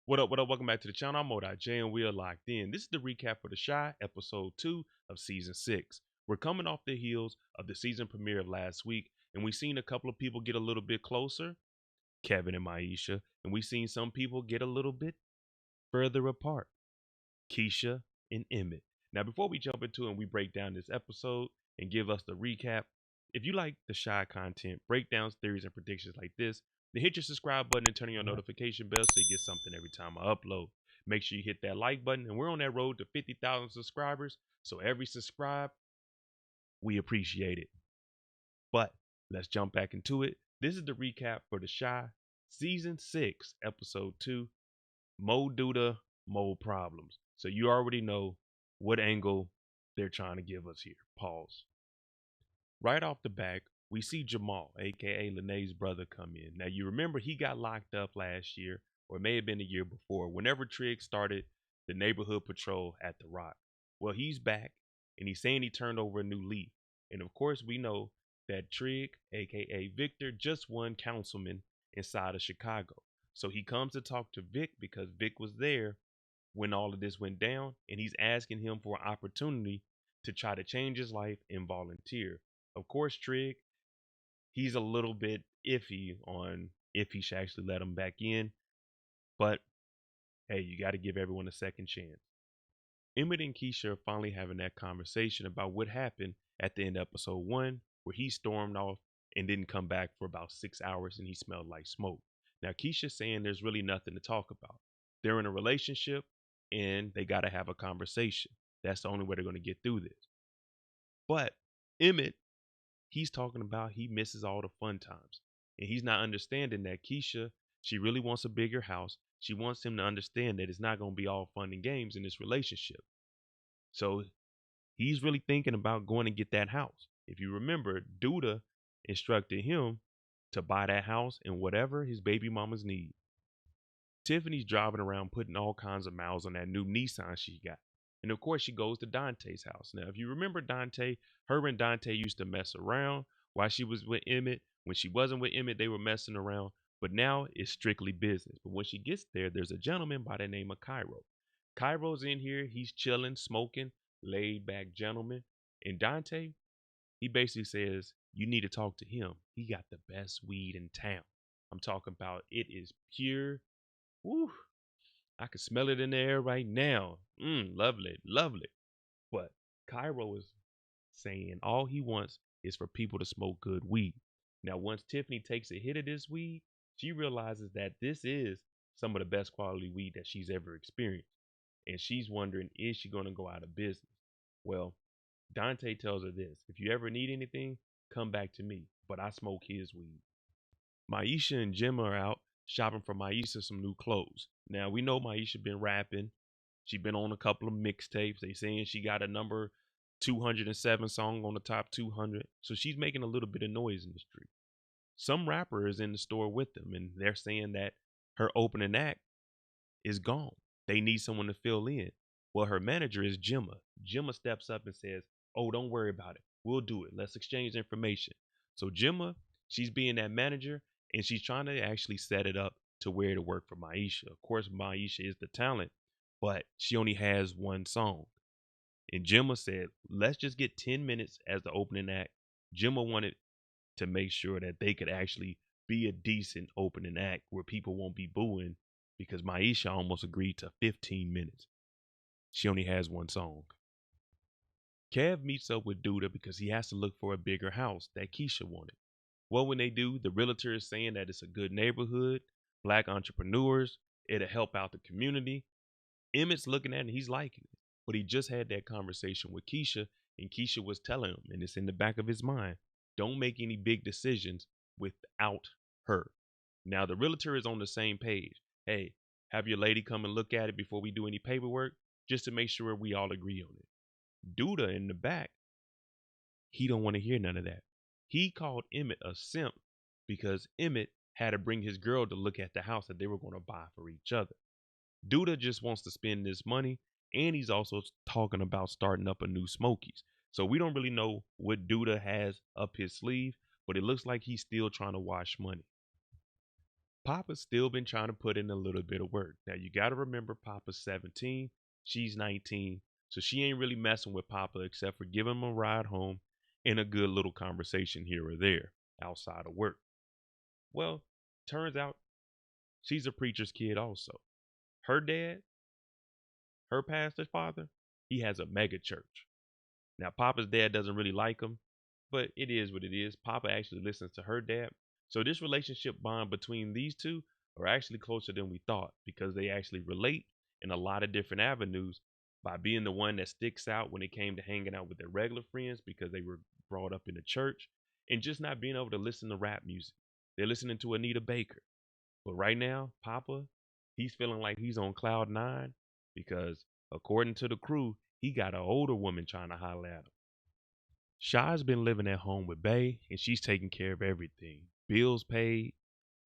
What up, what up? Welcome back to the channel. I'm Mo.J and we are locked in. This is the recap for The Shy, episode 2 of season 6. We're coming off the heels of the season premiere of last week, and we've seen a couple of people get a little bit closer, Kevin and Maisha, and we've seen some people get a little bit further apart, Kiesha and Emmett. Now, before we jump into it and we break down this episode and give us the recap, if you like The Shy content, breakdowns, theories, and predictions like this, then hit your subscribe button and turn on your notification bell so you get something every time I upload. Make sure you hit that like button, and we're on that road to 50,000 subscribers. So every subscribe, we appreciate it. But let's jump back into it. This is the recap for The Shy, season 6, episode 2, Mo Douda, Mo Problems. So you already know what angle they're trying to give us here. Pause. Right off the back, we see Jamal, aka Lene's brother, come in. Now you remember he got locked up last year, or it may have been the year before, whenever Trigg started the neighborhood patrol at the Rock. Well, he's back, and he's saying he turned over a new leaf. And of course, we know that Trigg, aka Victor, just won councilman inside of Chicago. So he comes to talk to Vic because Vic was there when all of this went down, and he's asking him for an opportunity to try to change his life and volunteer. Of course, Trigg, he's a little bit iffy on if he should actually let him back in, but hey, you got to give everyone a second chance. Emmett and Kiesha are finally having that conversation about what happened at the end of episode 1, where he stormed off and didn't come back for about 6 hours and he smelled like smoke. Now, Kiesha's saying there's really nothing to talk about. They're in a relationship and they got to have a conversation. That's the only way they're going to get through this. But Emmett, he's talking about he misses all the fun times. And he's not understanding that Kiesha, she really wants a bigger house. She wants him to understand that it's not going to be all fun and games in this relationship. So he's really thinking about going and get that house. If you remember, Douda instructed him to buy that house and whatever his baby mamas need. Tiffany's driving around putting all kinds of miles on that new Nissan she got. And of course, she goes to Dante's house. Now, if you remember Dante, her and Dante used to mess around while she was with Emmett. When she wasn't with Emmett, they were messing around. But now it's strictly business. But when she gets there, there's a gentleman by the name of Cairo. Cairo's in here. He's chilling, smoking, laid back gentleman. And Dante, he basically says, you need to talk to him. He got the best weed in town. I'm talking about it is pure. Woo, I can smell it in the air right now. Lovely, lovely. But Cairo is saying all he wants is for people to smoke good weed. Now, once Tiffany takes a hit of this weed, she realizes that this is some of the best quality weed that she's ever experienced. And she's wondering, is she going to go out of business? Well, Dante tells her this: if you ever need anything, come back to me. But I smoke his weed. Maisha and Gemma are out shopping for Maisha some new clothes. Now we know Maisha been rapping. She been on a couple of mixtapes. They saying she got a number 207 song on the top 200. So she's making a little bit of noise in the street. Some rapper is in the store with them, and they're saying that her opening act is gone. They need someone to fill in. Well, her manager is Gemma. Gemma steps up and says, "Oh, don't worry about it. We'll do it. Let's exchange information." So Gemma, she's being that manager, and she's trying to actually set it up to where to work for Maisha. Of course, Maisha is the talent, but she only has one song. And Gemma said, let's just get 10 minutes as the opening act. Gemma wanted to make sure that they could actually be a decent opening act where people won't be booing, because Maisha almost agreed to 15 minutes. She only has one song. Kev meets up with Douda because he has to look for a bigger house that Kiesha wanted. Well, when they do, the realtor is saying that it's a good neighborhood, black entrepreneurs, it'll help out the community. Emmett's looking at it and he's liking it. But he just had that conversation with Kiesha, and Kiesha was telling him, and it's in the back of his mind, don't make any big decisions without her. Now, the realtor is on the same page. Hey, have your lady come and look at it before we do any paperwork, just to make sure we all agree on it. Douda in the back, he don't want to hear none of that. He called Emmett a simp because Emmett had to bring his girl to look at the house that they were going to buy for each other. Douda just wants to spend this money, and he's also talking about starting up a new Smokies. So we don't really know what Douda has up his sleeve, but it looks like he's still trying to wash money. Papa's still been trying to put in a little bit of work. Now you got to remember Papa's 17, she's 19, so she ain't really messing with Papa except for giving him a ride home and a good little conversation here or there outside of work. Well, turns out she's a preacher's kid also. Her dad, her pastor's father, he has a mega church. Now Papa's dad doesn't really like him, but it is what it is. Papa actually listens to her dad. So this relationship bond between these two are actually closer than we thought because they actually relate in a lot of different avenues by being the one that sticks out when it came to hanging out with their regular friends because they were brought up in the church and just not being able to listen to rap music. They're listening to Anita Baker. But right now, Papa, he's feeling like he's on cloud nine because according to the crew, he got an older woman trying to holler at him. Shy's been living at home with Bay, and she's taking care of everything. Bills paid,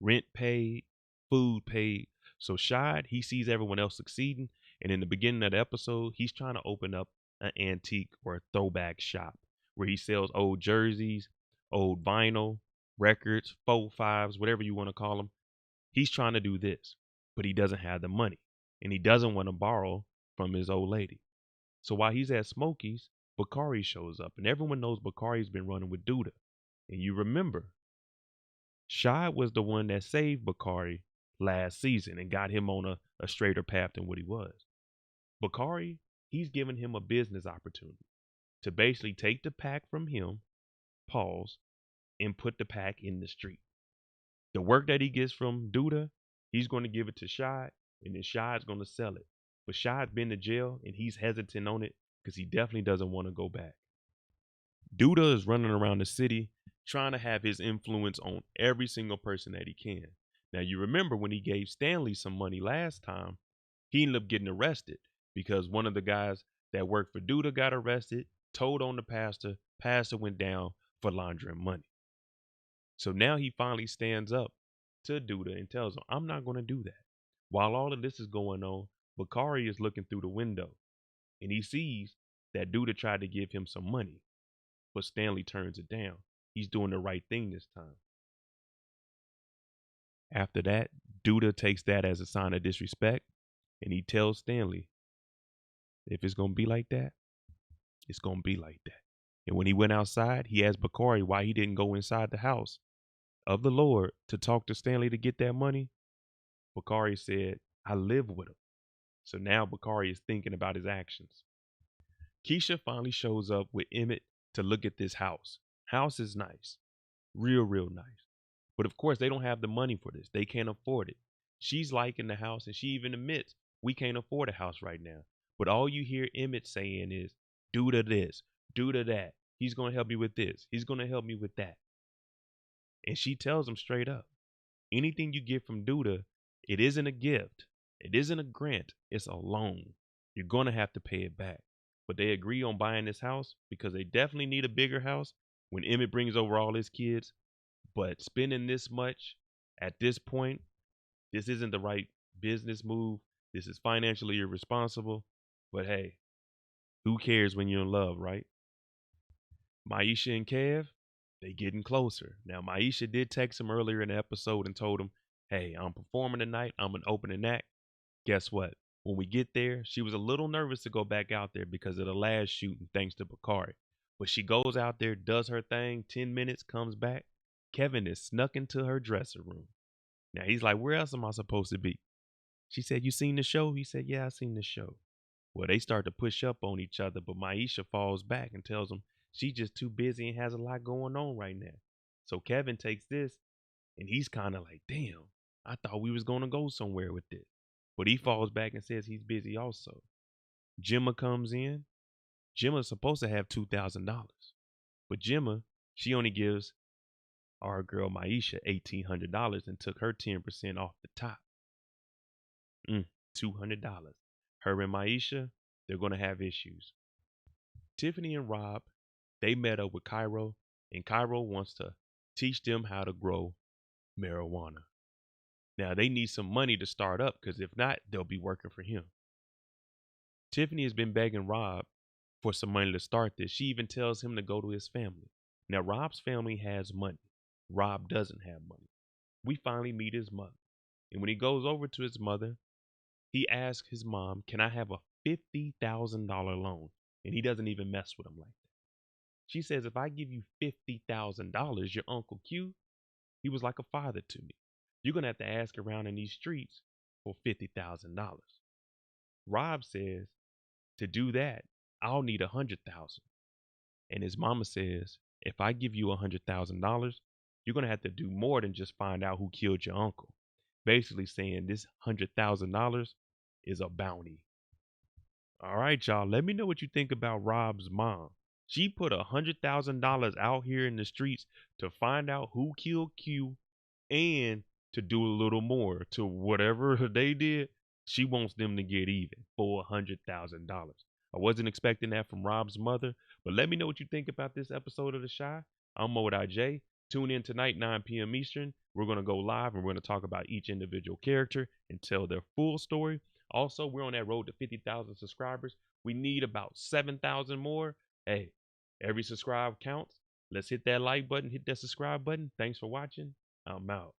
rent paid, food paid. So Shy, he sees everyone else succeeding, and in the beginning of the episode, he's trying to open up an antique or a throwback shop where he sells old jerseys, old vinyl, records, 4-5s, whatever you want to call them. He's trying to do this, but he doesn't have the money, and he doesn't want to borrow from his old lady. So while he's at Smokey's, Bakari shows up, and everyone knows Bakari's been running with Douda. And you remember, Shy was the one that saved Bakari last season and got him on a straighter path than what he was. Bakari, he's giving him a business opportunity to basically take the pack from him, pause, and put the pack in the street. The work that he gets from Douda, he's going to give it to Shy, and then Shy is going to sell it. But Shy's been to jail, and he's hesitant on it because he definitely doesn't want to go back. Douda is running around the city trying to have his influence on every single person that he can. Now, you remember when he gave Stanley some money last time, he ended up getting arrested because one of the guys that worked for Douda got arrested, told on the pastor went down for laundering money. So now he finally stands up to Douda and tells him, I'm not going to do that. While all of this is going on, Bakari is looking through the window and he sees that Douda tried to give him some money, but Stanley turns it down. He's doing the right thing this time. After that, Douda takes that as a sign of disrespect and he tells Stanley, if it's going to be like that, it's going to be like that. And when he went outside, he asked Bakari why he didn't go inside the house of the Lord to talk to Stanley to get that money. Bakari said, I live with him. So now Bakari is thinking about his actions. Kiesha finally shows up with Emmett to look at this house. House is nice. Real nice. But of course, they don't have the money for this. They can't afford it. She's liking the house and she even admits, we can't afford a house right now. But all you hear Emmett saying is, do to this, do to that. He's going to help me with this. He's going to help me with that. And she tells him straight up, anything you get from Douda, it isn't a gift. It isn't a grant. It's a loan. You're going to have to pay it back. But they agree on buying this house because they definitely need a bigger house when Emmett brings over all his kids. But spending this much at this point, this isn't the right business move. This is financially irresponsible. But hey, who cares when you're in love, right? Maisha and Kev, they getting closer. Now, Maisha did text him earlier in the episode and told him, hey, I'm performing tonight. I'm an opening act. Guess what? When we get there, she was a little nervous to go back out there because of the last shooting, thanks to Bakari. But she goes out there, does her thing, 10 minutes, comes back. Kevin is snuck into her dressing room. Now, he's like, where else am I supposed to be? She said, you seen the show? He said, yeah, I seen the show. Well, they start to push up on each other, but Maisha falls back and tells him she's just too busy and has a lot going on right now. So Kevin takes this, and he's kind of like, damn, I thought we was going to go somewhere with this. But he falls back and says he's busy also. Gemma comes in. Gemma's supposed to have $2,000. But Gemma, she only gives our girl Maisha $1,800 and took her 10% off the top. $200. Her and Maisha, they're going to have issues. Tiffany and Rob, they met up with Cairo, and Cairo wants to teach them how to grow marijuana. Now, they need some money to start up because if not, they'll be working for him. Tiffany has been begging Rob for some money to start this. She even tells him to go to his family. Now, Rob's family has money. Rob doesn't have money. We finally meet his mother. And when he goes over to his mother, he asks his mom, "Can I have a $50,000 loan?" And he doesn't even mess with him like that. She says, "If I give you $50,000, your Uncle Q, he was like a father to me. You're going to have to ask around in these streets for $50,000. Rob says, "To do that, I'll need 100,000." And his mama says, "If I give you $100,000, you're going to have to do more than just find out who killed your uncle." Basically saying this $100,000 is a bounty. All right, y'all. Let me know what you think about Rob's mom. She put $100,000 out here in the streets to find out who killed Q and to do a little more to whatever they did. She wants them to get even for $100,000. I wasn't expecting that from Rob's mother, but let me know what you think about this episode of The Shy. I'm Modai J. Tune in tonight, 9 p.m. Eastern. We're going to go live and we're going to talk about each individual character and tell their full story. Also, we're on that road to 50,000 subscribers. We need about 7,000 more. Hey, every subscribe counts. Let's hit that like button, hit that subscribe button. Thanks for watching. I'm out.